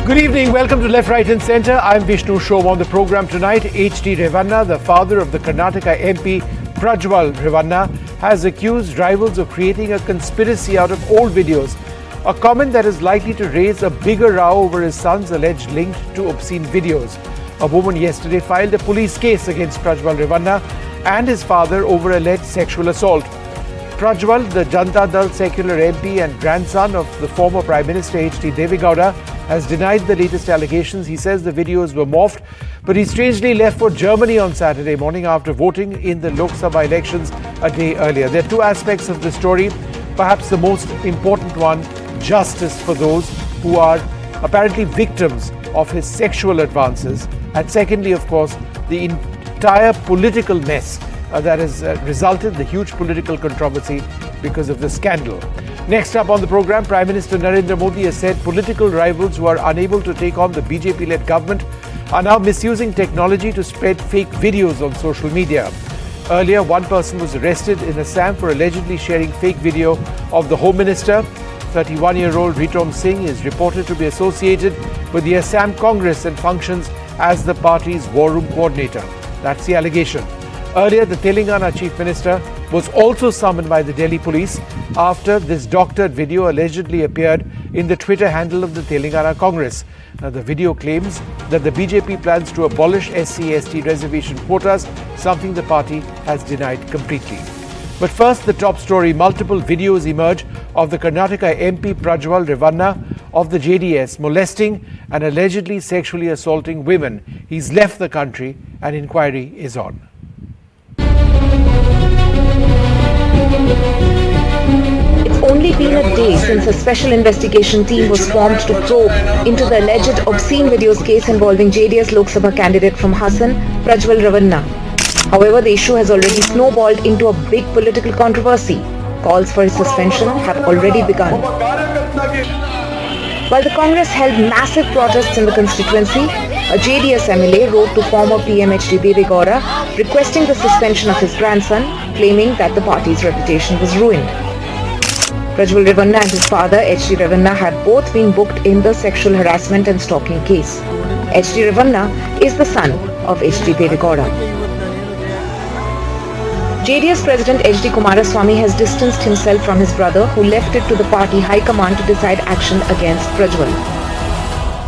Good evening. Welcome to Left, Right and Centre. I'm Vishnu Shom. On the programme tonight, H.D. Revanna, the father of the Karnataka MP Prajwal Revanna, has accused rivals of creating a conspiracy out of old videos, a comment that is likely to raise a bigger row over his son's alleged link to obscene videos. A woman yesterday filed a police case against Prajwal Revanna and his father over alleged sexual assault. Prajwal, the Janata Dal secular MP and grandson of the former Prime Minister H.D. Deve Gowda, has denied the latest allegations. He says the videos were morphed, but he strangely left for Germany on Saturday morning after voting in the Lok Sabha elections a day earlier. There are two aspects of the story. Perhaps the most important one, justice for those who are apparently victims of his sexual advances. And secondly, of course, the entire political mess that has resulted, the huge political controversy because of the scandal. Next up on the program, Prime Minister Narendra Modi has said political rivals who are unable to take on the BJP-led government are now misusing technology to spread fake videos on social media. Earlier, one person was arrested in Assam for allegedly sharing fake video of the Home Minister. 31-year-old Ritom Singh is reported to be associated with the Assam Congress and functions as the party's war room coordinator. That's the allegation. Earlier, the Telangana Chief Minister was also summoned by the Delhi police after this doctored video allegedly appeared in the Twitter handle of the Telangana Congress. Now, the video claims that the BJP plans to abolish SC/ST reservation quotas, something the party has denied completely. But first, the top story. Multiple videos emerge of the Karnataka MP Prajwal Revanna of the JDS molesting and allegedly sexually assaulting women. He's left the country and inquiry is on. It's only been a day since a special investigation team was formed to probe into the alleged obscene videos case involving JDS Lok Sabha candidate from Hassan, Prajwal Revanna. However, the issue has already snowballed into a big political controversy. Calls for his suspension have already begun. While the Congress held massive protests in the constituency, a JDS MLA wrote to former PM H.D. Deve Gowda requesting the suspension of his grandson, claiming that the party's reputation was ruined. Prajwal Revanna and his father, H.D. Revanna, had both been booked in the sexual harassment and stalking case. H.D. Revanna is the son of H.D. Deve Gowda. JDS President H.D. Kumaraswamy has distanced himself from his brother, who left it to the party high command to decide action against Prajwal.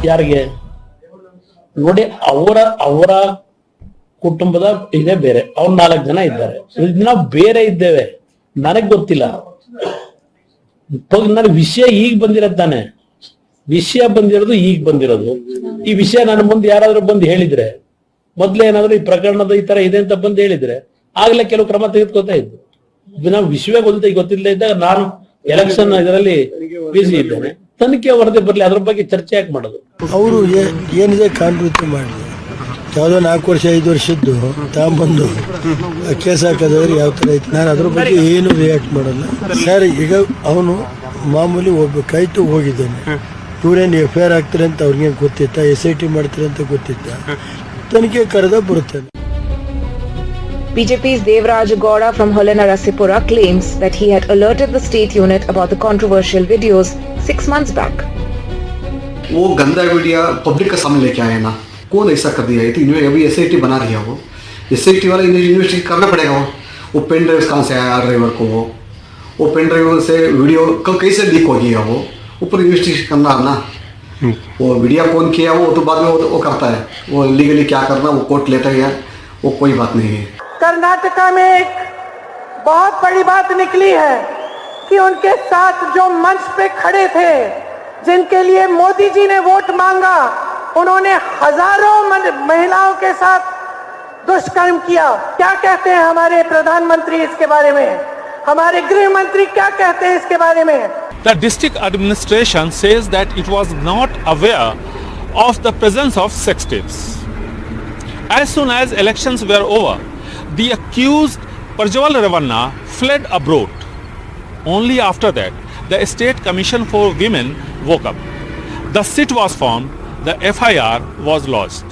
ಯಾರಿಗೆ ನೋಡಿ ಅವರ ಕುಟುಂಬದ ಇದೇ ಬೇರೆ, ಅವ್ರು 4 ಜನ ಇದ್ದಾರೆ, ನಾವು ಬೇರೆ ಇದ್ದೇವೆ, ನನಗ್ ಗೊತ್ತಿಲ್ಲ. ನನಗೆ ವಿಷಯ ಈಗ ಬಂದಿರತ್ತಾನೆ, ವಿಷಯ ಬಂದಿರೋದು ಈಗ ಬಂದಿರೋದು. ಈ ವಿಷಯ ನನ್ನ ಮುಂದೆ ಯಾರಾದ್ರೂ ಬಂದು ಹೇಳಿದ್ರೆ, ಮೊದ್ಲೇ ಏನಾದ್ರು ಈ ಪ್ರಕರಣದ ಈ ತರ ಇದೆ ಅಂತ ಬಂದು ಹೇಳಿದ್ರೆ ಆಗ್ಲೇ ಕೆಲವು ಕ್ರಮ ತೆಗೆದುಕೊತಾ ಇದ್ದು. ನಾವು ವಿಷಯ ಗೊತ್ತಿಲ್ಲದೆ ಇದ್ದಾಗ ನಾನು ಎಲೆಕ್ಷನ್ ಇದರಲ್ಲಿ ಬಿಸಿ ಇದ್ದೇನೆ. ತನಿಖೆ ವರದಿ ಬರ್ಲಿ, ಅದ್ರ ಬಗ್ಗೆ ಚರ್ಚೆ ಯಾಕೆ ಮಾಡೋದು? ಅವರು ಏನಿದೆ ಕಾನೂನು ಮಾಡಿ ಯಾವುದೋ 4 ವರ್ಷ 5 ವರ್ಷದ್ದು ತಗೊಂಬಂದು ಕೇಸ್ ಹಾಕೋದಾದ್ರೆ ಯಾವ ಥರ ಐತೆ, ನಾನು ಅದ್ರ ಬಗ್ಗೆ ಏನು ರಿಯಾಕ್ಟ್ ಮಾಡಲ್ಲ ಸರ್. ಈಗ ಅವನು ಮಾಮೂಲಿ ಒಬ್ಬ ಹೋಗಿದ್ದಾನೆ, ಇವರೇನು FIR ಆಗ್ತಾರೆ ಅಂತ ಅವ್ರಿಗೇನು ಗೊತ್ತಿತ್ತ, SIT ಮಾಡ್ತಾರೆ ಅಂತ ಗೊತ್ತಿತ್ತ, ತನಿಖೆ ಕರೆದ ಬರುತ್ತಾನೆ. BJP's Devraj Gowda from Holenarasipura claims that he had alerted the state unit about the controversial videos 6 months back. वो गंदा वीडियो पब्लिक का सामने लेके आए ना, कौन ऐसा कर दिया है? तो अभी SIT बना रही है, वो SIT वाला इन्वेस्टिगेट करना पड़ेगा। वो पेन ड्राइव कहाँ से आया ड्राइवर को, वो पेन ड्राइव से वीडियो कैसे लीक हो गया, वो ऊपर इन्वेस्टिगेट करना है ना। वो वीडियो कौन किया वो तो बाद में वो करता है, वो लीगली क्या करना वो कोर्ट लेता है, वो कोई बात नहीं है। कर्नाटका में एक बहुत बड़ी बात निकली है कि उनके साथ जो मंच पे खड़े थे, जिनके लिए मोदी जी ने वोट मांगा, उन्होंने हजारों महिलाओं के साथ दुष्कर्म किया। क्या कहते हैं हमारे प्रधानमंत्री इसके बारे में? हमारे गृह मंत्री क्या कहते हैं इसके बारे में? The district administration says that it was not aware of the presence of sex tapes. As soon as elections were over, the accused Prajwal Revanna fled abroad. Only after that, the State Commission for Women woke up. The sit was formed, the FIR was lodged.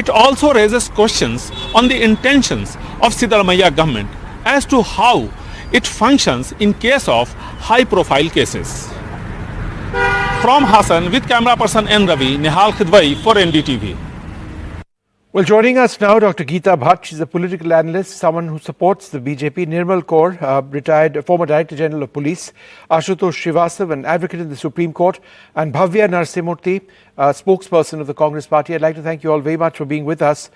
It also raises questions on the intentions of Siddaramaiah government as to how it functions in case of high-profile cases. From Hassan with camera person N. Ravi, Nihal Khidwai for NDTV. Well, joining us now, Dr. Geeta Bhatt. She's a political analyst, someone who supports the BJP. Nirmal Kaur, retired former Director General of Police. Ashutosh Srivastav, an advocate in the Supreme Court. And Bhavya Narasimurthy, spokesperson of the Congress Party. I'd like to thank you all very much for being with us.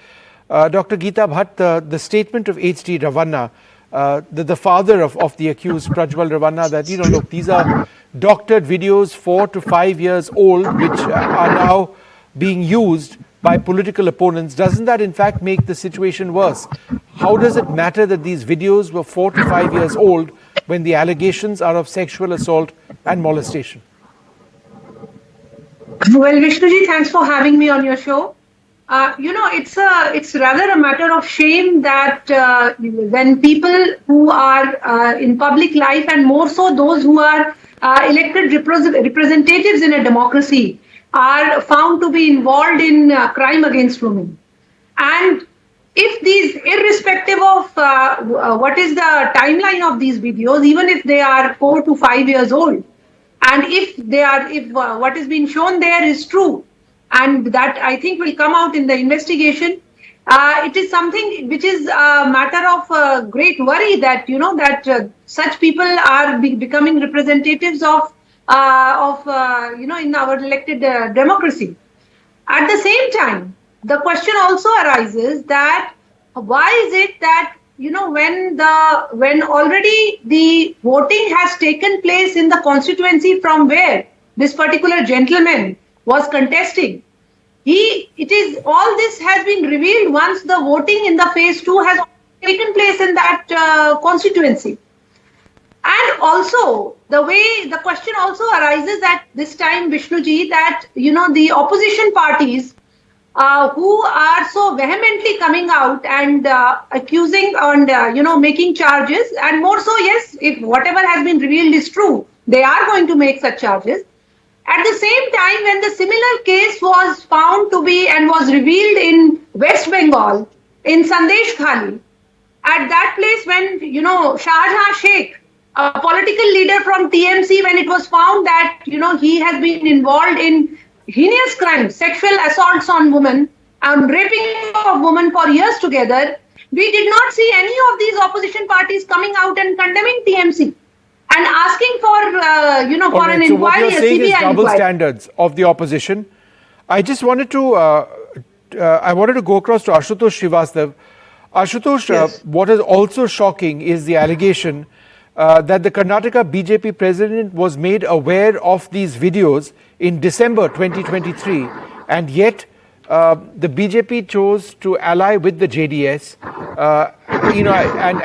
Dr. Geeta Bhatt, the statement of H.D. Revanna, the father of the accused, Prajwal Revanna, that, look, these are doctored videos 4 to 5 years old, which are now being used by political opponents. Doesn't that in fact make the situation worse? How does it matter that these videos were 4 to 5 years old when the allegations are of sexual assault and molestation? Well, Vishnuji, thanks for having me on your show. It's rather a matter of shame that when people who are in public life, and more so those who are elected representatives in a democracy, are found to be involved in crime against women. And if these, irrespective of what is the timeline of these videos, even if they are 4 to 5 years old, and if what is being shown there is true, and that I think will come out in the investigation, it is something which is a matter of great worry that, such people are becoming representatives of in our elected democracy. At the same time, the question also arises that why is it that when already the voting has taken place in the constituency from where this particular gentleman was contesting, all this has been revealed once the voting in the phase 2 has taken place in that constituency. And also, the question also arises at this time, Vishnuji, that, the opposition parties who are so vehemently coming out and accusing and, making charges, and more so, yes, if whatever has been revealed is true, they are going to make such charges. At the same time, when the similar case was found to be and was revealed in West Bengal, in Sandesh Khali, at that place when, Shahjahan Sheikh, a political leader from TMC, when it was found that, he has been involved in heinous crimes, sexual assaults on women and raping of women for years together, we did not see any of these opposition parties coming out and condemning TMC and asking for, for an inquiry, so what you're saying is double inquiry. standards of the opposition. I just wanted to, go across to Ashutosh Srivastav. Ashutosh, Yes. What is also shocking is the allegation that the Karnataka BJP president was made aware of these videos in December 2023, and yet the BJP chose to ally with the JDS,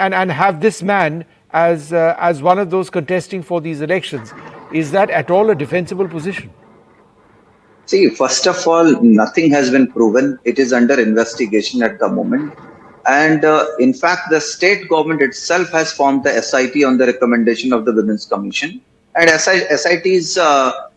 and have this man as one of those contesting for these elections. Is that at all a defensible position? See, first of all, nothing has been proven. It is under investigation at the moment. And in fact, the state government itself has formed the SIT on the recommendation of the Women's Commission. And SIT is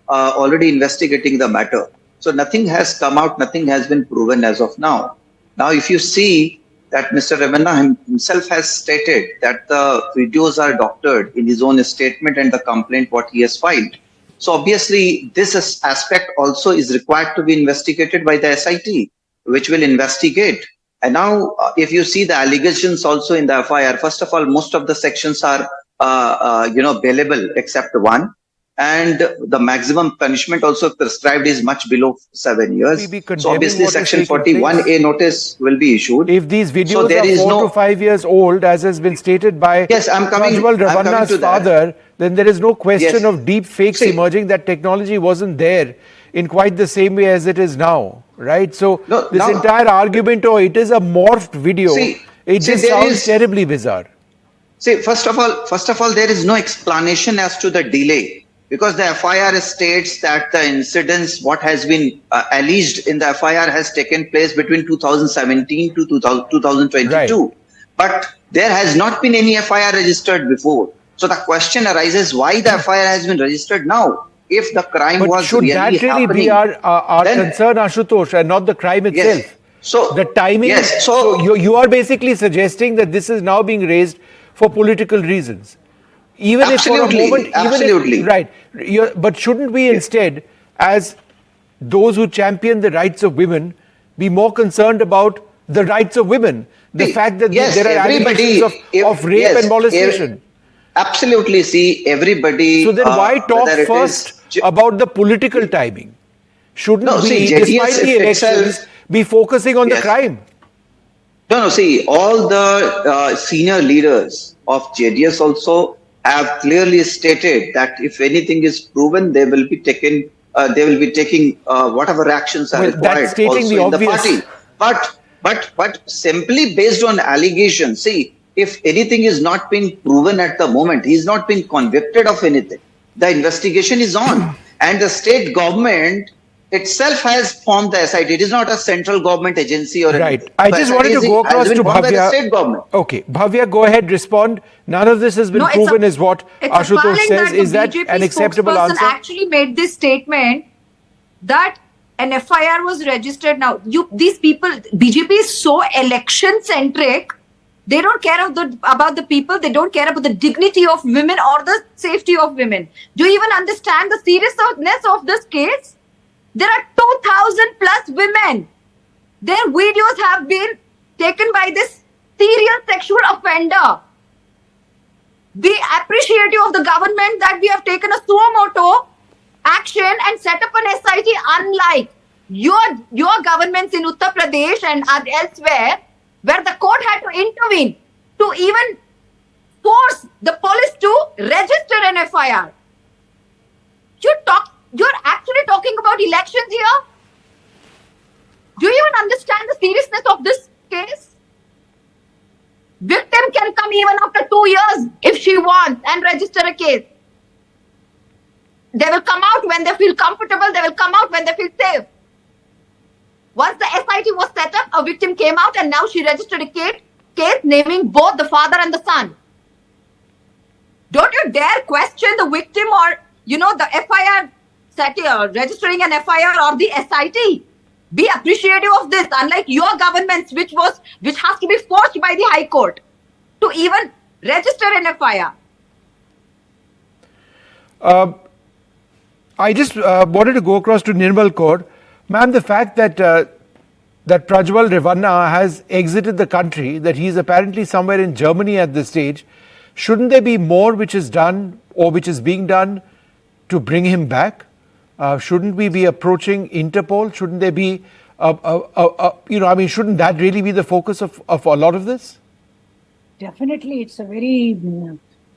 already investigating the matter. So nothing has come out, nothing has been proven as of now. Now, if you see that Mr. Revanna himself has stated that the videos are doctored in his own statement and the complaint what he has filed. So obviously, this aspect also is required to be investigated by the SIT, which will investigate. And now, if you see the allegations also in the FIR, first of all, most of the sections are, bailable except one. And the maximum punishment also prescribed is much below 7 years. So obviously, Section 41A notice will be issued. If these videos are 4 to 5 years old, as has been stated by Prajwal Revanna's father, then there is no question of deep fakes emerging. That technology wasn't there in quite the same way as it is now, right? So this entire argument, it is a morphed video, it just sounds terribly bizarre. See, first of all, there is no explanation as to the delay, because the FIR states that the incidents, what has been alleged in the FIR has taken place between 2017 to 2022. Right. But there has not been any FIR registered before. So the question arises why the FIR has been registered now. If the crime was should really that really happening, be our concern, Ashutosh, and not the crime itself? Yes. So the timing. Yes. So you are basically suggesting that this is now being raised for political reasons, even if for a moment, absolutely. Right? But shouldn't we instead as those who champion the rights of women, be more concerned about the rights of women? The fact that yes, there are everybody- allegations of rape yes, and molestation. Absolutely. See, everybody. So then why talk whether it first is- about the political timing? Shouldn't No, we, see, JDS despite the elections, itself- be focusing on the Yes. crime? No. See, all the senior leaders of JDS also have clearly stated that if anything is proven, they will be taken. They will be taking whatever actions are Well, that's required stating also the in the obvious. party. But simply based on allegations. See, if anything is not being proven at the moment, he is not being convicted of anything. The investigation is on, and the state government itself has formed the SIT. It is not a central government agency or Right. anything. I The just wanted to SIT go has across been to formed by the Bhavya. state government. Okay, Bhavya, go ahead, respond. None of this has been No, it's proven, a- is what It's Ashutosh appalling says. that Is the that BJP an acceptable spokesperson answer? actually made this statement that an FIR was registered. Now, these people, BJP is so election centric. They don't care about the people. They don't care about the dignity of women or the safety of women. Do you even understand the seriousness of this case? There are 2,000 plus women. Their videos have been taken by this serial sexual offender. Be appreciative of the government that we have taken a suo motu action and set up an SIT, unlike your governments in Uttar Pradesh and elsewhere, where the court had to intervene to even force the police to register an FIR. You're actually talking about elections here? Do you even understand the seriousness of this case? Victim can come even after 2 years if she wants and register a case. They will come out when they feel comfortable. They will come out when they feel safe. Once the SIT was set up, a victim came out and now she registered a case naming both the father and the son. Don't you dare question the victim or, the FIR registering an FIR or the SIT. Be appreciative of this, unlike your governments, which has to be forced by the High Court to even register an FIR. I just wanted to go across to Nirmal Kaur. Ma'am, the fact that Prajwal Revanna has exited the country, that he is apparently somewhere in Germany at this stage, shouldn't there be more which is done or which is being done to bring him back? Shouldn't we be approaching Interpol? Shouldn't there be, shouldn't that really be the focus of a lot of this? Definitely, it's a very,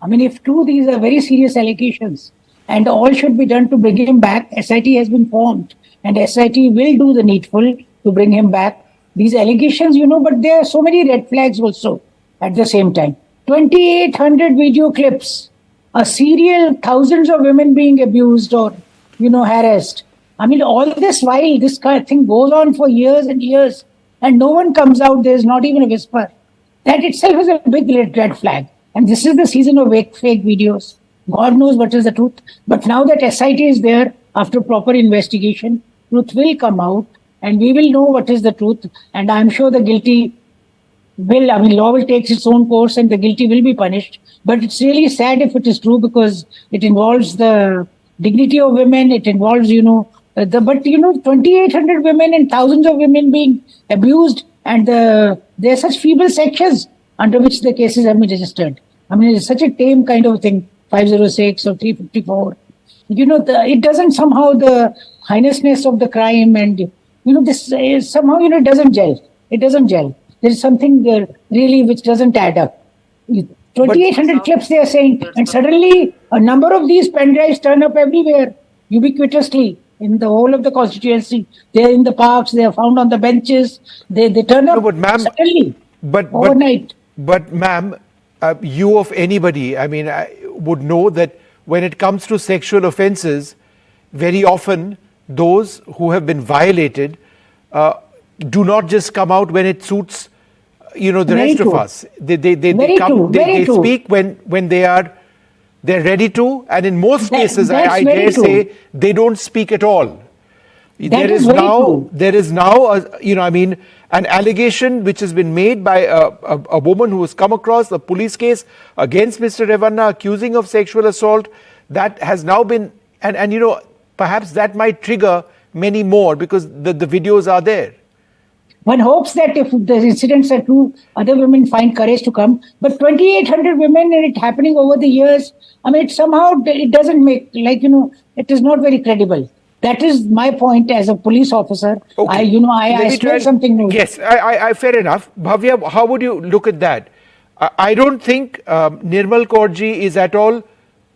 if true, these are very serious allegations and all should be done to bring him back. SIT has been formed and SIT will do the needful to bring him back. These allegations, but there are so many red flags also at the same time. 2,800 video clips, a serial, thousands of women being abused or, harassed. All this while this kind of thing goes on for years and years and no one comes out, there's not even a whisper. That itself is a big red flag. And this is the season of fake videos. God knows what is the truth. But now that SIT is there, after proper investigation, truth will come out and we will know what is the truth. And I'm sure the guilty law will take its own course and the guilty will be punished. But it's really sad if it is true because it involves the dignity of women. It involves, 2,800 women and thousands of women being abused. And there are such feeble sections under which the cases have been registered. It's such a tame kind of thing, 506 or 354. It doesn't somehow, the heinousness of the crime and, this is somehow, it doesn't gel. It doesn't gel. There is something there really which doesn't add up. 2,800 clips, they are saying, and suddenly a number of these pen drives turn up everywhere, ubiquitously, in the whole of the constituency. They are in the parks, they are found on the benches, they turn up suddenly, overnight. But ma'am, you of anybody, I would know that when it comes to sexual offences, very often those who have been violated do not just come out when it suits the rest of us. They speak when they're ready to, and in most cases I dare say they don't speak at all. There is now an allegation which has been made by a woman who has come across a police case against Mr. Revanna accusing of sexual assault that has now been, and perhaps that might trigger many more because the videos are there. One hopes that if the incidents are true, other women find courage to come. But 2,800 women and it happening over the years, I mean, it doesn't make, it is not very credible. That is my point as a police officer. Okay. I smell something new. Yes, I fair enough. Bhavya, how would you look at that? I don't think Nirmal Kaurji is at all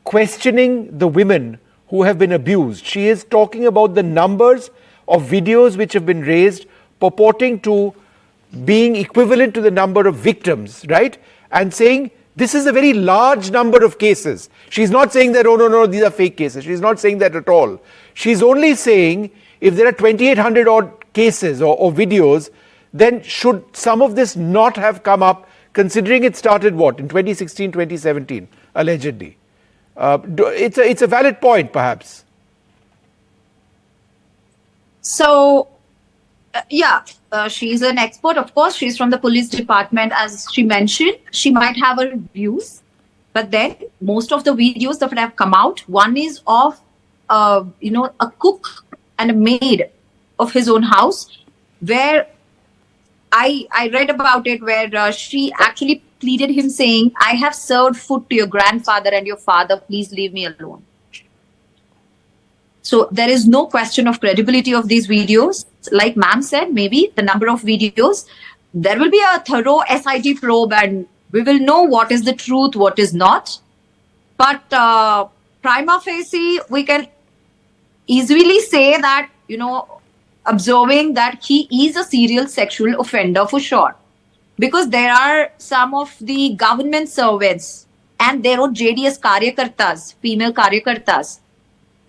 questioning the women who have been abused. She is talking about the numbers of videos which have been raised purporting to being equivalent to the number of victims, right? And saying this is a very large number of cases. She's not saying that, oh, no, these are fake cases. She's not saying that at all. She's only saying if there are 2,800 odd cases or videos, then should some of this not have come up, considering it started what, in 2016, 2017, allegedly? It's a valid point, perhaps. So, she's an expert, of course. She's from the police department, as she mentioned. She might have her views, but then most of the videos that have come out, one is of, a cook and a maid of his own house, where I read about it, where she actually pleaded him saying, I have served food to your grandfather and your father, please leave me alone. So there is no question of credibility of these videos. Like ma'am said, maybe the number of videos, there will be a thorough SIT probe and we will know what is the truth, what is not. But prima facie, we can easily say that, observing that he is a serial sexual offender for sure. Because there are some of the government servants and their own JDS karyakartas, female karyakartas.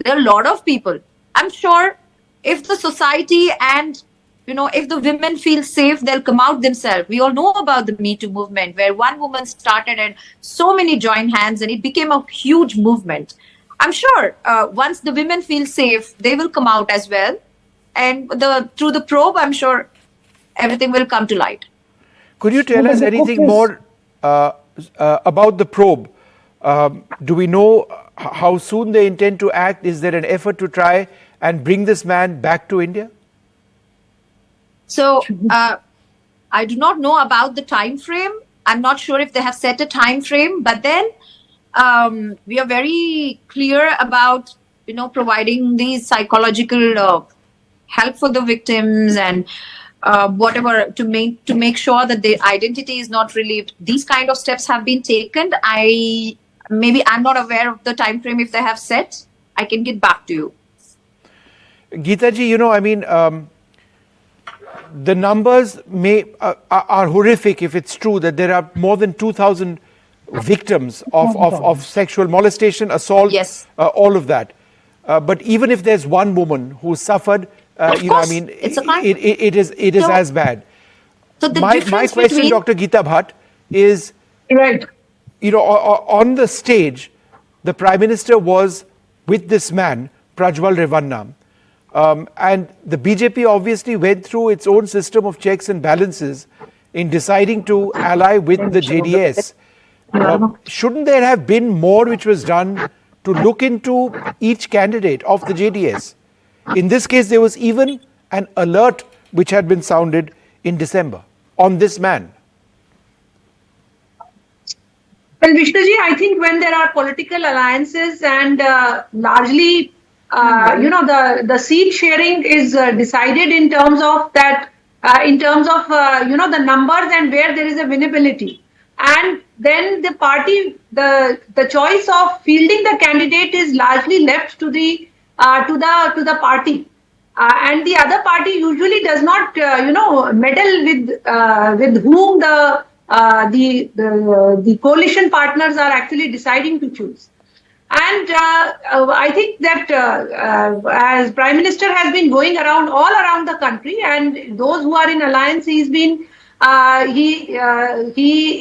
There are a lot of people. I'm sure if the society and, if the women feel safe, they'll come out themselves. We all know about the Me Too movement, where one woman started and so many joined hands and it became a huge movement. I'm sure once the women feel safe, they will come out as well. And through the probe, I'm sure everything will come to light. Could you tell us anything more about the probe? Do we know how soon they intend to act? Is there an effort to try and bring this man back to India? So I do not know about the time frame. I'm not sure if they have set a time frame, but then we are very clear about, providing these psychological help for the victims and whatever to make sure that their identity is not relieved. These kind of steps have been taken. I'm not aware of the time frame if they have set. I can get back to you. Geeta ji, the numbers are horrific if it's true that there are more than 2,000 victims of sexual molestation, assault, yes. All of that. But even if there's one woman who suffered, it is as bad. So my question, Dr. Geeta Bhatt, is right. On the stage, the Prime Minister was with this man, Prajwal Revanna, and the BJP obviously went through its own system of checks and balances in deciding to ally with the JDS. Shouldn't there have been more which was done to look into each candidate of the JDS? In this case, there was even an alert which had been sounded in December on this man. Well, Vishnuji, I think when there are political alliances and largely, the seat sharing is decided in terms of that, the numbers and where there is a winnability. And then the party, the choice of fielding the candidate is largely left to the party. And the other party usually does not, meddle with whom the coalition partners are actually deciding to choose. And I think that as Prime Minister has been going around all around the country, and those who are in alliance, he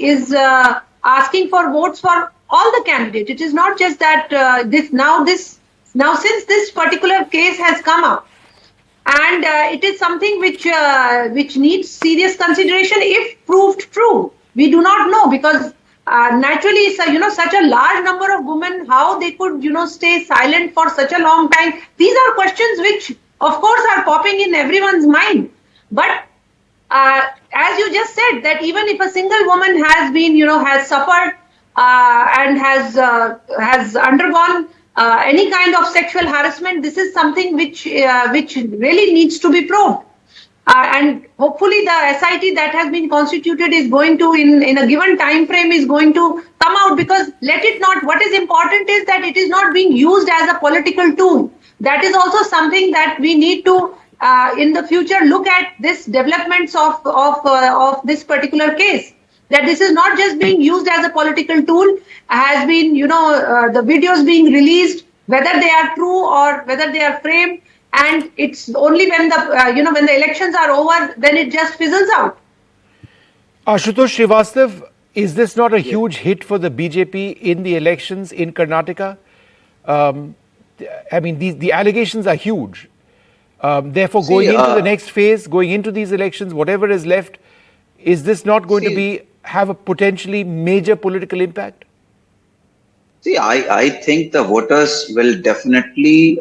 is asking for votes for all the candidates. It is not just that now since this particular case has come up, and it is something which needs serious consideration if proved true. We do not know, because naturally, such a large number of women, how they could, stay silent for such a long time. These are questions which, of course, are popping in everyone's mind. But as you just said, that even if a single woman has been, has suffered and has undergone any kind of sexual harassment, this is something which really needs to be probed. And hopefully the SIT that has been constituted is going to, in a given time frame, is going to come out, because what is important is that it is not being used as a political tool. That is also something that we need to, in the future, look at this developments of this particular case. That this is not just being used as a political tool, has been, the videos being released, whether they are true or whether they are framed. And it's only when when the elections are over, then it just fizzles out. Ashutosh Srivastav, is this not a huge hit for the BJP in the elections in Karnataka? I mean, the allegations are huge. Therefore, going into the next phase, going into these elections, whatever is left, is this not going to have a potentially major political impact? See, I think the voters will definitely,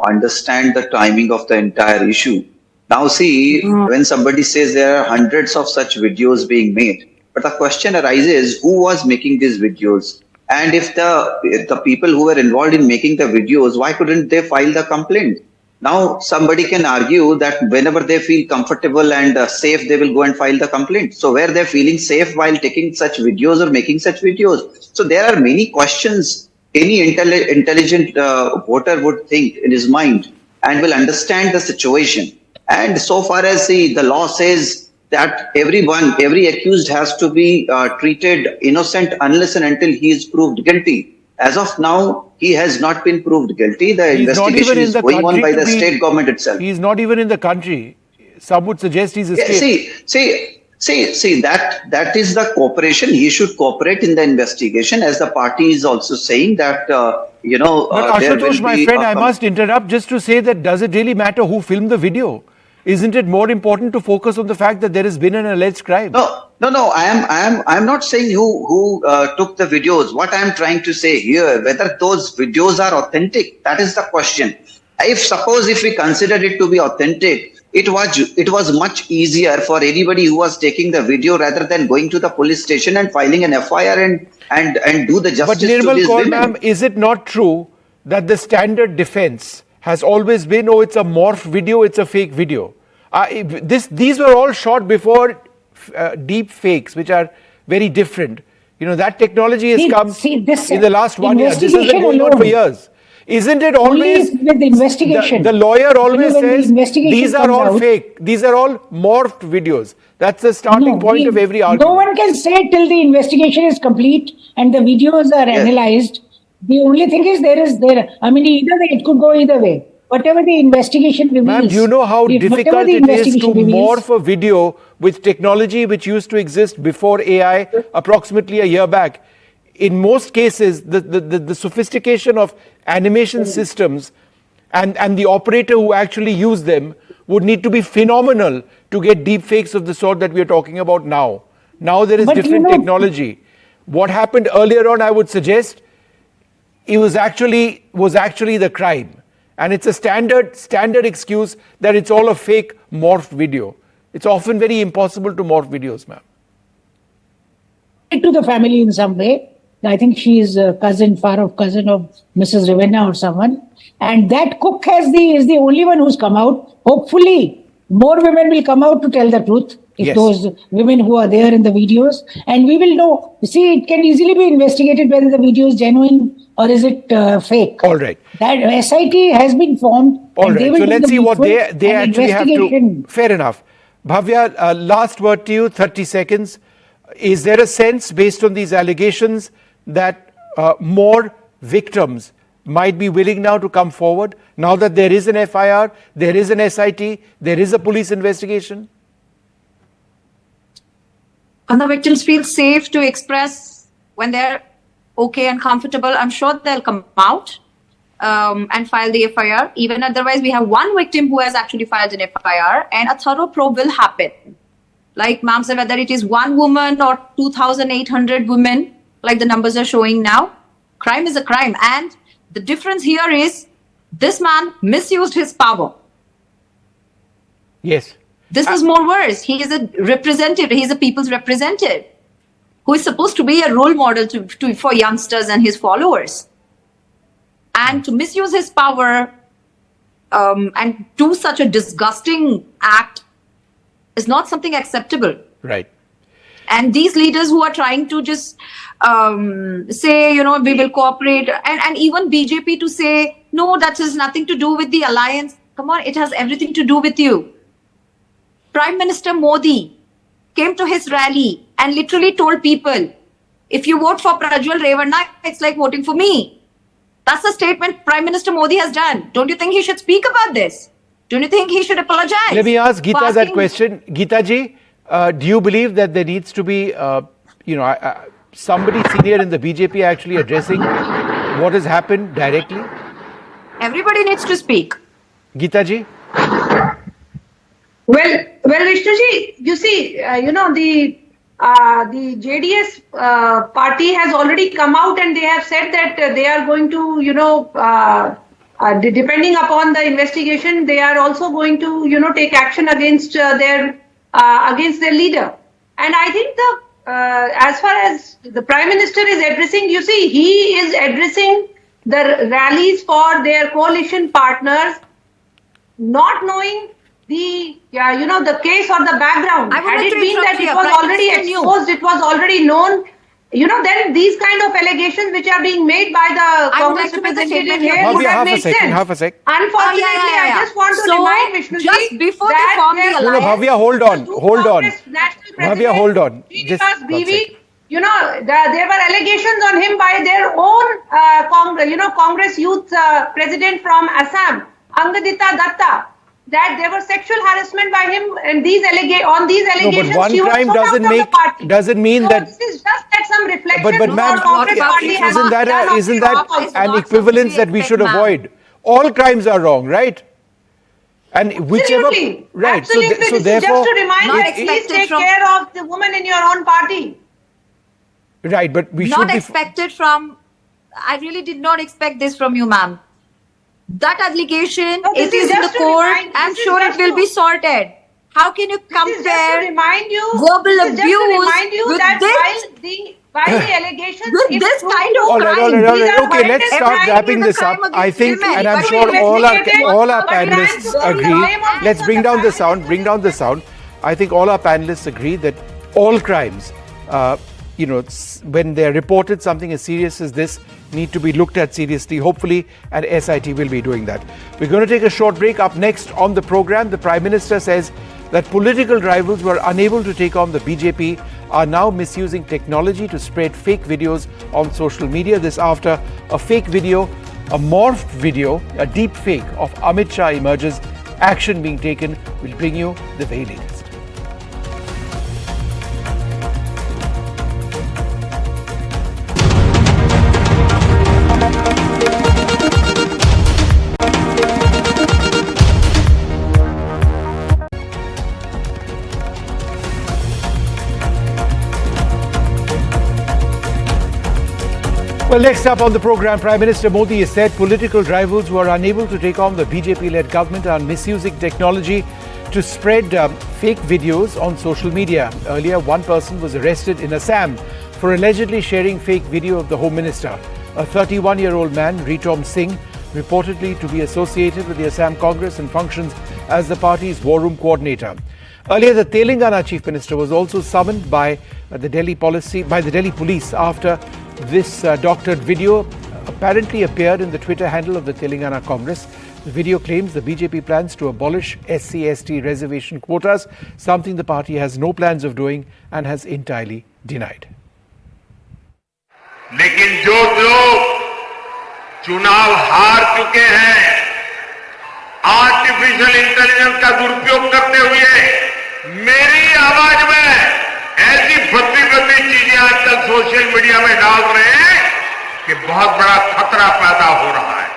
understand the timing of the entire issue. Now, see, when somebody says there are hundreds of such videos being made, but the question arises, who was making these videos? And if the people who were involved in making the videos, why couldn't they file the complaint? Now, somebody can argue that whenever they feel comfortable and safe, they will go and file the complaint. So where they're feeling safe while taking such videos or making such videos. So there are many questions any intelligent voter would think in his mind and will understand the situation. And so far as the law says that every accused has to be treated innocent unless and until he is proved guilty. As of now, he has not been proved guilty. The investigation is going on by the state government itself. He is not even in the country. Some would suggest he's escaped. See, that is the cooperation. He should cooperate in the investigation, as the party is also saying that, But Ashutosh, my friend, I must interrupt just to say that does it really matter who filmed the video? Isn't it more important to focus on the fact that there has been an alleged crime? No. I am not saying who took the videos. What I am trying to say here, whether those videos are authentic, that is the question. If we consider it to be authentic, it was much easier for anybody who was taking the video rather than going to the police station and filing an FIR and do the justice but to Nirmal these Kaur, women. ma'am, is it not true that the standard defense has always been, oh, it's a morphed video, it's a fake video? These were all shot before deep fakes, which are very different. That technology has come in the last 1 year. This has been going on for years. Isn't it always with the investigation? The lawyer always says these are all out, fake. These are all morphed videos. That's the starting point of every argument. No one can say till the investigation is complete and the videos are analyzed. The only thing is I mean, either way, it could go either way. Whatever the investigation reveals. Ma'am, do you know how difficult it is to morph a video with technology which used to exist before AI approximately a year back? In most cases, the sophistication of animation systems and the operator who actually used them would need to be phenomenal to get deep fakes of the sort that we are talking about now. Now there is different technology. What happened earlier on, I would suggest, it was actually the crime. And it's a standard excuse that it's all a fake morphed video. It's often very impossible to morph videos, ma'am. To the family in some way. I think she is a far-off cousin of Mrs. Revanna or someone. And that cook is the only one who's come out. Hopefully, more women will come out to tell the truth. If those women who are there in the videos. And we will know. See, it can easily be investigated whether the video is genuine or is it fake. All right. That SIT has been formed. All right. So let's see what they actually have to. Fair enough. Bhavya, last word to you, 30 seconds. Is there a sense, based on these allegations, that more victims might be willing now to come forward, now that there is an FIR, there is an SIT, there is a police investigation? And the victims feel safe to express when they're okay and comfortable. I'm sure they'll come out and file the FIR. Even otherwise, we have one victim who has actually filed an FIR, and a thorough probe will happen. like ma'am said, whether it is one woman or 2,800 women, like the numbers are showing now, crime is a crime. And the difference here is this man misused his power. Yes. This is more worse. He is a representative. He is a people's representative who is supposed to be a role model for youngsters and his followers. And to misuse his power and do such a disgusting act is not something acceptable. Right. And these leaders who are trying to just say, we will cooperate, and even BJP to say, no, that has nothing to do with the alliance. Come on, it has everything to do with you. Prime Minister Modi came to his rally and literally told people, if you vote for Prajwal Revanna, it's like voting for me. That's the statement Prime Minister Modi has done. Don't you think he should speak about this? Don't you think he should apologize? Let me ask Geeta that question. Geeta ji, do you believe that there needs to be, somebody senior in the BJP actually addressing what has happened directly? Everybody needs to speak. Geeta ji? Well, Vishnuji, you see, the JDS party has already come out and they have said that they are going to, depending upon the investigation, they are also going to, take action against their leader. And I think as far as the Prime Minister is addressing, you see, he is addressing the rallies for their coalition partners, not knowing the case or the background. Had it been that it was already exposed, it was already known, then these kind of allegations which are being made by the Congress representative here would have made sense. Unfortunately, I just want to remind Vishnuji just before they form the alliance. No, Bhavya, hold on. Bhavya, hold on. Just BV, there were allegations on him by their own Congress youth president from Assam, Angadita Datta, that there was sexual harassment by him, and allegations. No, but one crime doesn't mean that. This is just that some reflection. But ma'am, isn't that an equivalence that we should avoid? All crimes are wrong, right? And whichever, absolutely. Right? Absolutely. So therefore, just to remind you, please take care of the woman in your own party. Right, but we should not expected from. I really did not expect this from you, ma'am. That allegation, it is in the court. I'm sure it will be sorted. How can you compare verbal abuse with this? While the allegations with this kind of all right. Okay, let's start wrapping this up. I think, and I'm sure all our panelists agree. Let's bring down the sound. I think all our panelists agree that all crimes, when they're reported, something as serious as this need to be looked at seriously, hopefully, and SIT will be doing that. We're going to take a short break. Up next on the program, the Prime Minister says that political rivals who are unable to take on the BJP are now misusing technology to spread fake videos on social media. This after a fake video, a morphed video, a deep fake of Amit Shah emerges. Action being taken. We'll bring you the very latest. Well, next up on the program, Prime Minister Modi has said political rivals who are unable to take on the BJP-led government are misusing technology to spread fake videos on social media. Earlier, one person was arrested in Assam for allegedly sharing fake video of the Home Minister. A 31-year-old man, Ritom Singh, reportedly to be associated with the Assam Congress and functions as the party's war room coordinator. Earlier, the Telangana Chief Minister was also summoned by the Delhi police after this doctored video apparently appeared in the Twitter handle of the Telangana Congress. The video claims the BJP plans to abolish SC/ST reservation quotas, something the party has no plans of doing and has entirely denied. लेकिन जो लोग चुनाव हार चुके हैं, artificial intelligence का दुरुपयोग करते हुए मेरी आवाज में ऐसी भद्दी चीजें आजकल सोशल मीडिया में डाल रहे हैं कि बहुत बड़ा खतरा पैदा हो रहा है।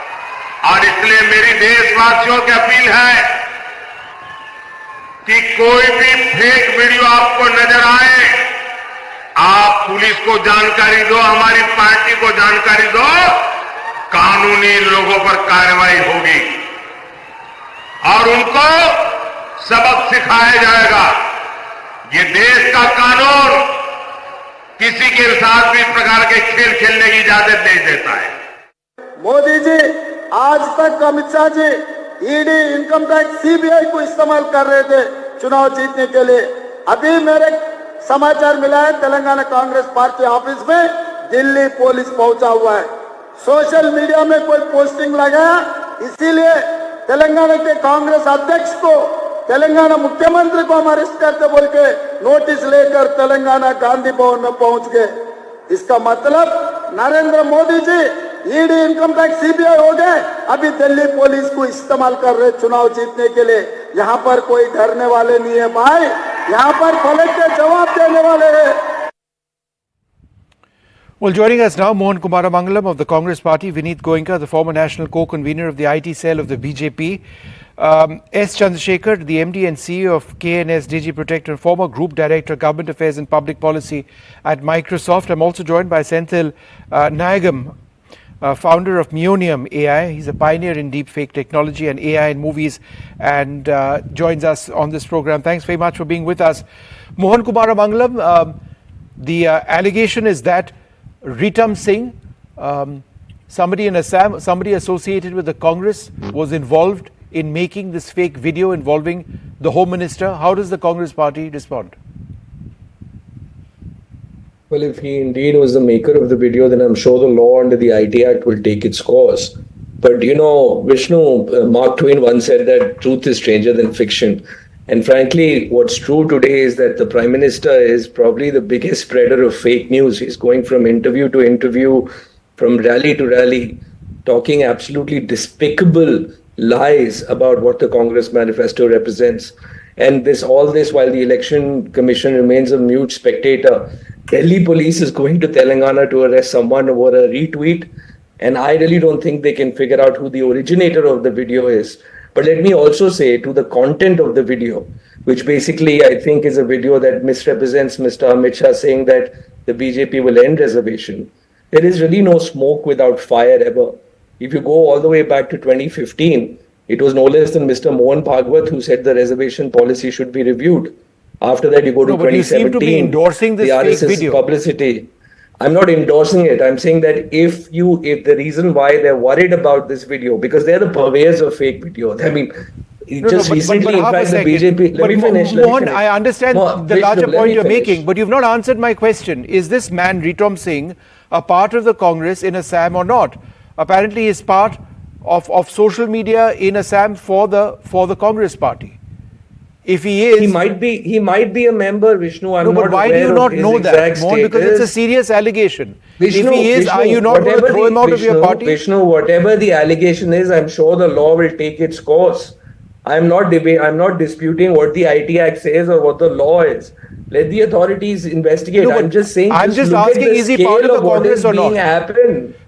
और इसलिए मेरी देशवासियों की अपील है कि कोई भी फेक वीडियो आपको नजर आए, आप पुलिस को जानकारी दो, हमारी पार्टी को जानकारी दो, कानूनी लोगों पर कार्रवाई होगी और उनको सबक सिखाया जाएगा। ये देश का कानून किसी के साथ भी इस प्रकार के खेल खेलने की इजाजत नहीं देता है। मोदी जी आज तक Amit Shah ji ED, income tax, CBI को इस्तेमाल कर रहे थे चुनाव जीतने के लिए। अभी मेरे समाचार मिला है तेलंगाना कांग्रेस पार्टी ऑफिस में दिल्ली पुलिस पहुंचा हुआ है। सोशल मीडिया में कोई पोस्टिंग लगाया, इसीलिए तेलंगाना के कांग्रेस अध्यक्ष को, तेलंगाना मुख्यमंत्री को हम अरेस्ट करते बोल के नोटिस लेकर तेलंगाना गांधी भवन में पहुंच गए। इसका मतलब Narendra Modi ji ED, income tax, CBI हो गए, अभी दिल्ली पुलिस को इस्तेमाल कर रहे चुनाव जीतने के लिए। यहाँ पर कोई डरने वाले नहीं है भाई, यहाँ पर पलट के जवाब देने वाले हैं। Well, joining us now, Mohan Kumaramangalam of the Congress Party, Vineet Goenka, the former national co-convener of the IT cell of the BJP, S. Chandrasekhar, the MD and CEO of KNS Digi Protect and former Group Director, Government Affairs and Public Policy at Microsoft. I'm also joined by Senthil Nayagam, founder of Meonium AI. He's a pioneer in deepfake technology and AI in movies, and joins us on this program. Thanks very much for being with us. Mohan Kumaramangalam, the allegation is that Ritam Singh, somebody in Assam, somebody associated with the Congress, was involved in making this fake video involving the Home Minister. How does the Congress Party respond? Well, if he indeed was the maker of the video, then I'm sure the law under the IT Act will take its course. But you know, Vishnu, Mark Twain once said that truth is stranger than fiction. And frankly, what's true today is that the Prime Minister is probably the biggest spreader of fake news. He's going from interview to interview, from rally to rally, talking absolutely despicable lies about what the Congress manifesto represents. And all this while the Election Commission remains a mute spectator. Delhi police is going to Telangana to arrest someone over a retweet. And I really don't think they can figure out who the originator of the video is. But let me also say to the content of the video, which basically I think is a video that misrepresents Mr. Amit Shah saying that the BJP will end reservation. There is really no smoke without fire ever. If you go all the way back to 2015, it was no less than Mr. Mohan Bhagwat who said the reservation policy should be reviewed. After that, you go to 2017. You seem to be endorsing this fake video. Publicity. I'm not endorsing it. I'm saying that if the reason why they're worried about this video, because they're the purveyors of fake videos. I mean, recently, in fact, the BJP. Let me finish. Mohan, I understand the larger point you're making, but you've not answered my question. Is this man, Ritam Singh, a part of the Congress in Assam or not? Apparently, he's part of social media in Assam for the Congress Party. If he is, he might be a member, Vishnu. I'm but why do you not know that, Mohan? Because it's a serious allegation. Vishnu, if he is, are you not going to throw him out of your party? Vishnu, whatever the allegation is, I'm sure the law will take its course. I'm not disputing what the IT Act says or what the law is. Let the authorities investigate. No, I'm just saying. I'm just asking: is he part of the Congress or not?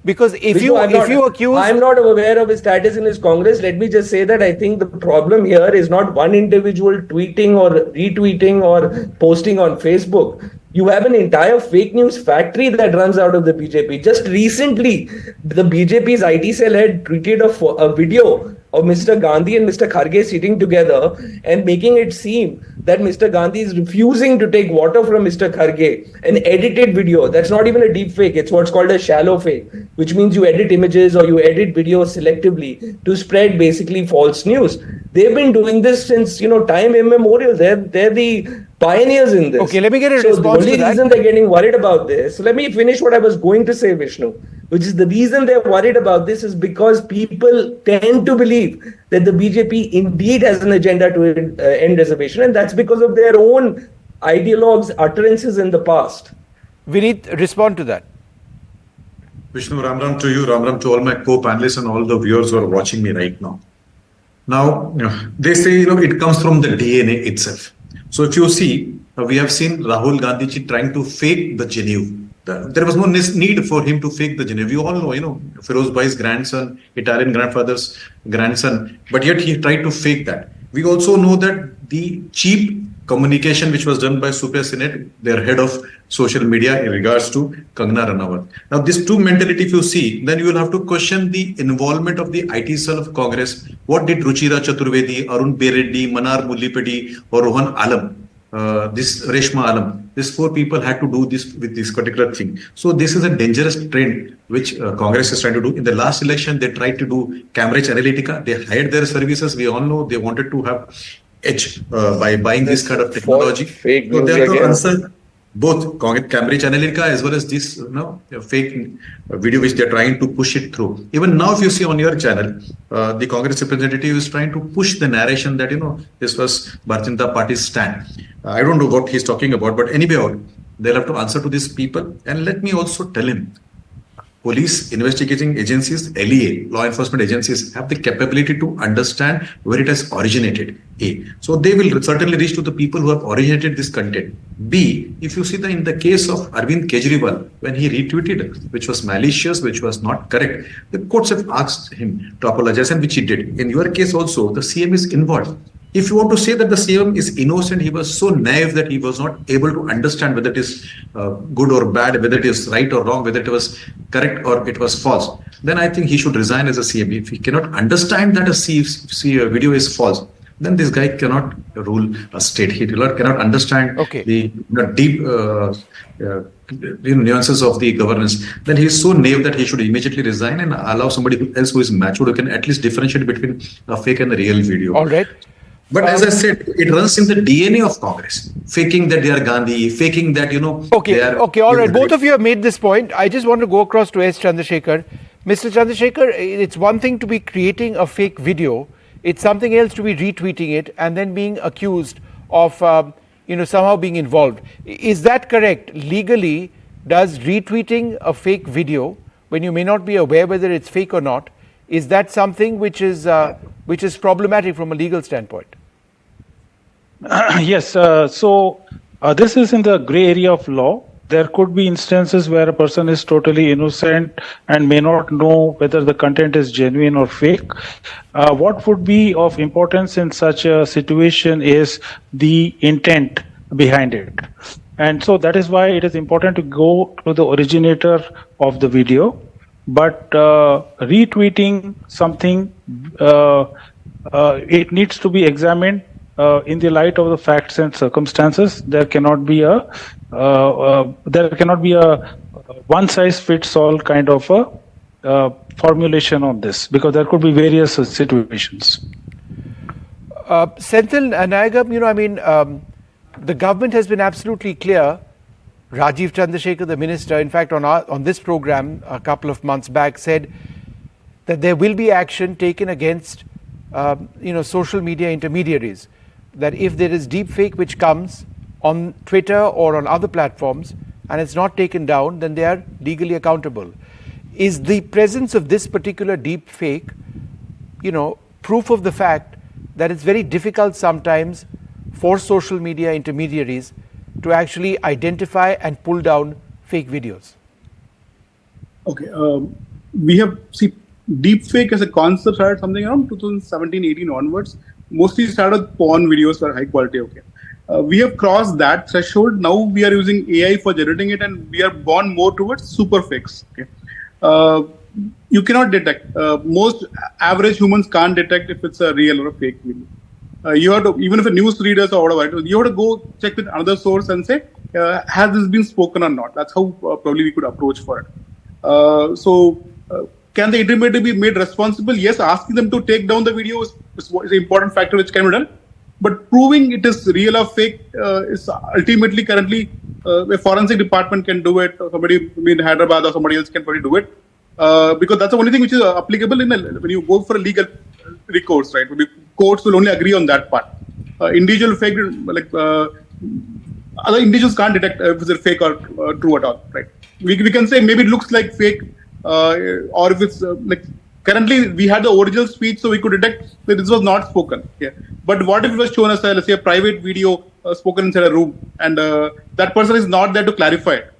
Because if Vishnu, you accuse, I'm not aware of his status in his Congress. Let me just say that I think the problem here is not one individual tweeting or retweeting or posting on Facebook. You have an entire fake news factory that runs out of the BJP. Just recently, the BJP's IT cell had tweeted a video of Mr. Gandhi and Mr. Kharge sitting together and making it seem that Mr. Gandhi is refusing to take water from Mr. Kharge. An edited video. That's not even a deep fake. It's what's called a shallow fake, which means you edit images or you edit videos selectively to spread basically false news. They've been doing this since, time immemorial. They're the pioneers in this. Okay, let me get a response to that. The only reason they're getting worried about this, so let me finish what I was going to say, Vishnu, which is the reason they're worried about this is because people tend to believe that the BJP indeed has an agenda to end reservation, and that's because of their own ideologues' utterances in the past. Vineet, respond to that. Vishnu, Ram Ram to you, Ram Ram to all my co-panelists and all the viewers who are watching me right now. Now, they say, it comes from the DNA itself. So if you see, we have seen Rahul Gandhi ji trying to fake the Geneve. There was no need for him to fake the Geneve. You all know, Feroz Bhai's grandson, Italian grandfather's grandson, but yet he tried to fake that. We also know that the cheap communication which was done by Supriya Sinha, their head of social media, in regards to Kangana Ranaut. Now, this two mentality, if you see, then you will have to question the involvement of the IT cell of Congress. What did Ruchira Chaturvedi, Arun Bereddy, Manar Mullipedi, or Rohan Alam, this Reshma Alam, these four people had to do this with this particular thing. So this is a dangerous trend which Congress is trying to do. In the last election, they tried to do Cambridge Analytica. They hired their services. We all know they wanted to have edge by buying this kind of technology. Fake So news they have to again. answer both Cambridge Analytica as well as this fake video which they're trying to push it through. Even now, if you see on your channel, the Congress representative is trying to push the narration that, this was Bharatiya Janata Party's stand. I don't know what he's talking about, but anyway, they'll have to answer to these people. And let me also tell him, police investigating agencies, LEA, law enforcement agencies, have the capability to understand where it has originated. A. So they will certainly reach to the people who have originated this content. B. If you see in the case of Arvind Kejriwal, when he retweeted, which was malicious, which was not correct, the courts have asked him to apologize, and which he did. In your case also, the CM is involved. If you want to say that the CM is innocent, he was so naive that he was not able to understand whether it is good or bad, whether it is right or wrong, whether it was correct or it was false, then I think he should resign as a CM. If he cannot understand that a video is false, then this guy cannot rule a state. He cannot understand the deep nuances of the governance. Then he is so naive that he should immediately resign and allow somebody else who is matured, who can at least differentiate between a fake and a real video. All right. But as I said, it runs in the DNA of Congress, faking that they are Gandhi, faking that, Okay, all right. Both of you have made this point. I just want to go across to S. Chandrasekhar. Mr. Chandrasekhar, it's one thing to be creating a fake video. It's something else to be retweeting it and then being accused of, somehow being involved. Is that correct? Legally, does retweeting a fake video, when you may not be aware whether it's fake or not, is that something which is problematic from a legal standpoint? Yes. So this is in the gray area of law. There could be instances where a person is totally innocent and may not know whether the content is genuine or fake. What would be of importance in such a situation is the intent behind it. And so that is why it is important to go to the originator of the video. But retweeting something, it needs to be examined in the light of the facts and circumstances. There cannot be a one-size-fits-all kind of a formulation on this, because there could be various situations. Senthil Nayagam, the government has been absolutely clear. Rajiv Chandrasekhar, the minister, in fact, on this program a couple of months back, said that there will be action taken against, social media intermediaries. That if there is deep fake which comes on Twitter or on other platforms and it's not taken down, then they are legally accountable. Is the presence of this particular deep fake, proof of the fact that it's very difficult sometimes for social media intermediaries to actually identify and pull down fake videos? Okay, we have deepfake as a concept started something around 2017-18 onwards. Mostly started porn videos for high quality. Okay, we have crossed that threshold. Now we are using AI for generating it, and we are gone more towards super fakes. Okay, you cannot detect. Most average humans can't detect if it's a real or a fake video. You have to, even if a news readers or whatever, you have to go check with another source and say, has this been spoken or not? That's how probably we could approach for it. Can the intermediary be made responsible? Yes, asking them to take down the video is an important factor which can be done. But proving it is real or fake is ultimately currently a forensic department can do it. Or somebody in Hyderabad or somebody else can probably do it. Because that's the only thing which is applicable when you go for a legal recourse, right? Courts will only agree on that part. Individual fake, other individuals can't detect if it's fake or true at all, right? We can say maybe it looks like fake, or if it's currently we had the original speech, so we could detect that this was not spoken. Yeah. But what if it was shown as let's say a private video spoken inside a room, and that person is not there to clarify it?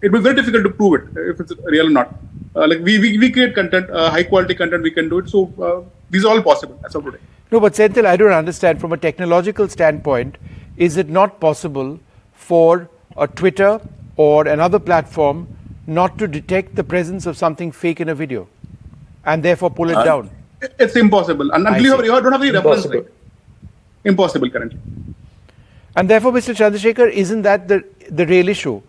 It will be very difficult to prove it if it's real or not. We create content, high quality content, we can do it. So these are all possible as of today. No, but Senthil, I don't understand. From a technological standpoint, is it not possible for a Twitter or another platform not to detect the presence of something fake in a video and therefore pull it down? It's impossible. And until you don't have any reference, right? Impossible currently. And therefore, Mr. Chandrasekhar, isn't that the real issue?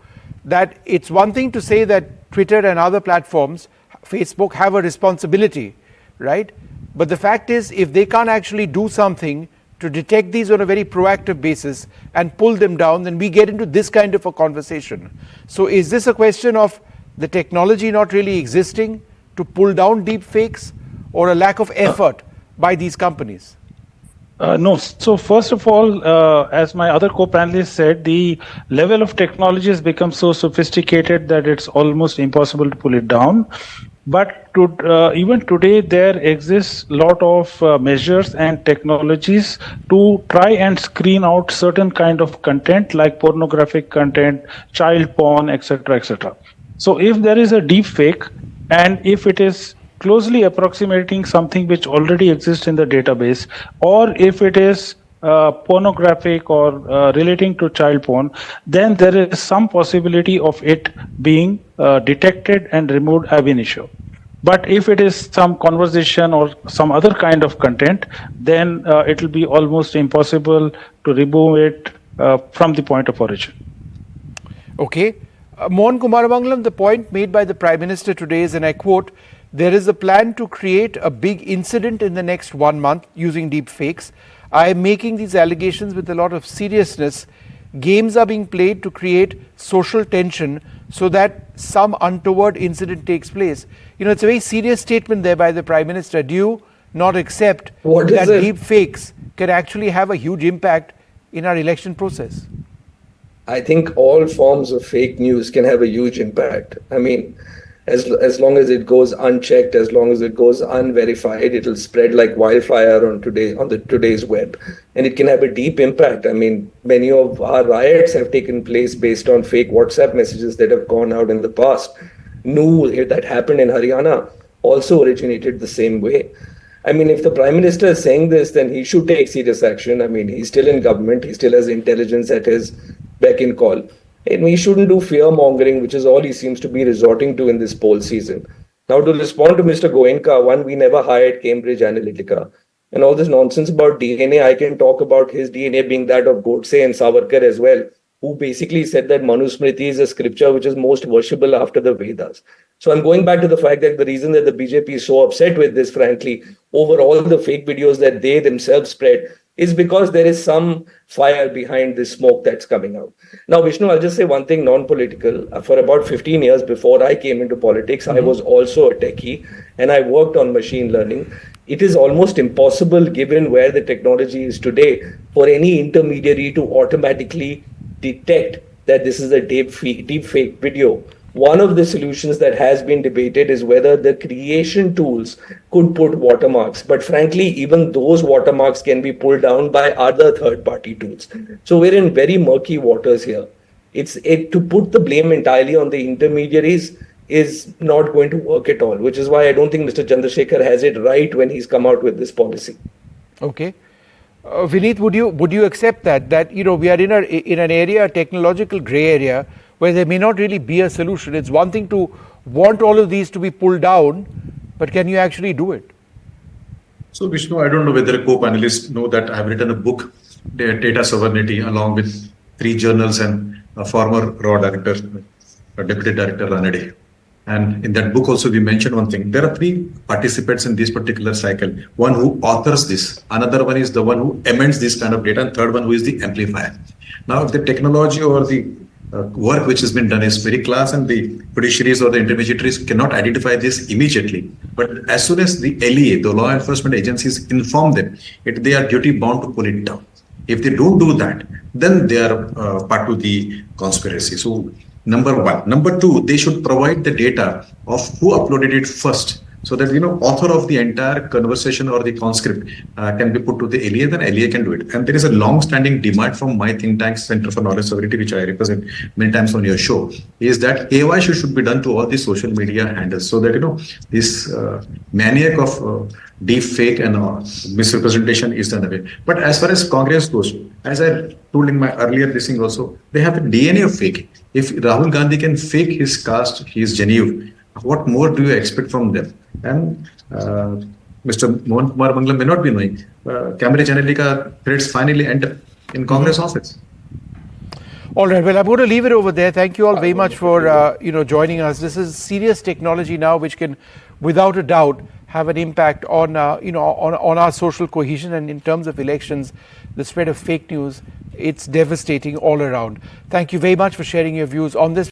That it's one thing to say that Twitter and other platforms, Facebook, have a responsibility, right? But the fact is, if they can't actually do something to detect these on a very proactive basis and pull them down, then we get into this kind of a conversation. So is this a question of the technology not really existing to pull down deep fakes, or a lack of effort by these companies? No. So first of all, as my other co-panelists said, the level of technology has become so sophisticated that it's almost impossible to pull it down. But even today, there exists a lot of measures and technologies to try and screen out certain kind of content like pornographic content, child porn, etc., etc. So if there is a deep fake, and if it is closely approximating something which already exists in the database, or if it is pornographic or relating to child porn, then there is some possibility of it being detected and removed ab initio. But if it is some conversation or some other kind of content, then it will be almost impossible to remove it from the point of origin. Okay. Mohan Kumaramangalam, the point made by the Prime Minister today is, and I quote, "There is a plan to create a big incident in the next 1 month using deep fakes. I am making these allegations with a lot of seriousness. Games are being played to create social tension so that some untoward incident takes place." You know, it's a very serious statement there by the Prime Minister. Do you not accept that deep fakes can actually have a huge impact in our election process? I think all forms of fake news can have a huge impact. I mean, as long as it goes unchecked, as long as it goes unverified, it will spread like wildfire on today's web, and it can have a deep impact. I mean, many of our riots have taken place based on fake WhatsApp messages that have gone out in the past. New that happened in Haryana also originated the same way. I mean, if the Prime Minister is saying this, then he should take serious action. I mean, he's still in government, he still has intelligence at his beck and call. And he shouldn't do fear mongering, which is all he seems to be resorting to in this poll season. Now, to respond to Mr. Goenka, one, we never hired Cambridge Analytica. And all this nonsense about DNA, I can talk about his DNA being that of Godse and Savarkar as well, who basically said that Manusmriti is a scripture which is most worshipable after the Vedas. So I'm going back to the fact that the reason that the BJP is so upset with this, frankly, over all the fake videos that they themselves spread, is because there is some fire behind this smoke that's coming out. Now, Vishnu, I'll just say one thing, non-political. For about 15 years before I came into politics, I was also a techie and I worked on machine learning. It is almost impossible, given where the technology is today, for any intermediary to automatically detect that this is a deep fake video. One of the solutions that has been debated is whether the creation tools could put watermarks. But frankly, even those watermarks can be pulled down by other third-party tools. So we're in very murky waters here. To put the blame entirely on the intermediaries is not going to work at all, which is why I don't think Mr. Chandrasekhar has it right when he's come out with this policy. Okay. Vineet, would you accept that we are in an area, a technological grey area, where there may not really be a solution? It's one thing to want all of these to be pulled down, but can you actually do it? So Vishnu, I don't know whether co-panelists know that I've written a book, Data Sovereignty, along with 3 journals and a former RAW director, Deputy Director Ranade. And in that book also we mentioned one thing. There are 3 participants in this particular cycle. One who authors this, another one is the one who amends this kind of data, and third one who is the amplifier. Now, if the technology or the work which has been done is very class, and the judiciaries or the intermediaries cannot identify this immediately. But as soon as the LEA, the law enforcement agencies, inform them, they are duty bound to pull it down. If they don't do that, then they are part of the conspiracy. So number one. Number two, they should provide the data of who uploaded it first so that author of the entire conversation or the conscript can be put to the LA, then LA can do it. And there is a long-standing demand from my think tank, Center for Knowledge Sovereignty, which I represent many times on your show, is that KYC should be done to all the social media handles, so that this maniac of deep fake and misrepresentation is done away. But as far as Congress goes, as I told in my earlier listing also, they have the DNA of fake. If Rahul Gandhi can fake his caste, his Genevieve, what more do you expect from them? And Mr. Mohan Kumar Mangalam may not be knowing. Cambridge Analytica threats finally end up in Congress office. All right. Well, I'm going to leave it over there. Thank you all very much for joining us. This is serious technology now, which can, without a doubt, have an impact on on our social cohesion, and in terms of elections, the spread of fake news, it's devastating all around. Thank you very much for sharing your views on this.